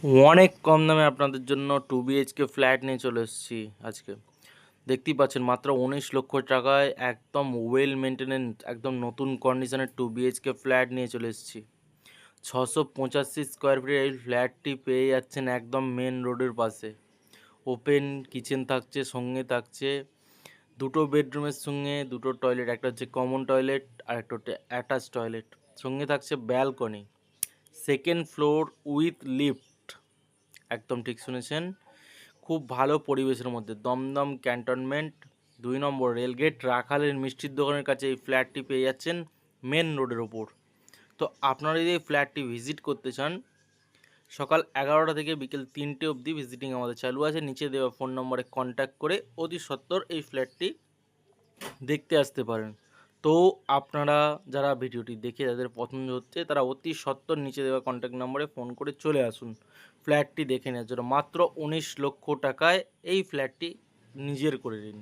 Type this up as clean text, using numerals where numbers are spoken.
অনেক কম দামে আপনাদের জন্য 2 BHK ফ্ল্যাট নিয়ে চলে এসেছি আজকে। দেখতেই পাচ্ছেন মাত্র 19 লক্ষ টাকায় একদম ওয়েল মেনটেনেন্স, একদম নতুন কন্ডিশনের 2 BHK ফ্ল্যাট নিয়ে চলে এসেছি। 685 স্কোয়ার ফিটের এই ফ্ল্যাটটি পেয়ে যাচ্ছেন একদম মেন রোডের পাশে। ওপেন কিচেন থাকছে, সঙ্গে থাকছে দুটো বেডরুমের সঙ্গে দুটো টয়লেট, একটা হচ্ছে কমন টয়লেট আর একটা হচ্ছে অ্যাটাচ টয়লেট, সঙ্গে থাকছে balcony, second floor with lift. একদম ঠিক শুনেছেন, খুব ভালো পরিবেশের মধ্যে দমদম ক্যান্টনমেন্ট 2 নম্বর রেলগেট রাখালের মিষ্টির দোকানের কাছে এই ফ্ল্যাটটি পেয়ে যাচ্ছেন মেন রোডের ওপর। তো আপনারা যদি এই ফ্ল্যাটটি ভিজিট করতে চান, সকাল 11টা থেকে বিকেল 3টে অবধি ভিজিটিং আমাদের চালু আছে। নিচে দেওয়া ফোন নম্বরে কন্ট্যাক্ট করে অতি সত্বর এই ফ্ল্যাটটি দেখতে আসতে পারেন। তো আপনারা যারা ভিডিওটি দেখে যাদের পছন্দ হচ্ছে তারা অতি সত্বর নিচে দেওয়া কন্ট্যাক্ট নম্বরে ফোন করে চলে আসুন ফ্ল্যাটটি দেখে নেওয়ার জন্য। মাত্র 19 লক্ষ টাকায় এই ফ্ল্যাটটি নিজের করে নিন।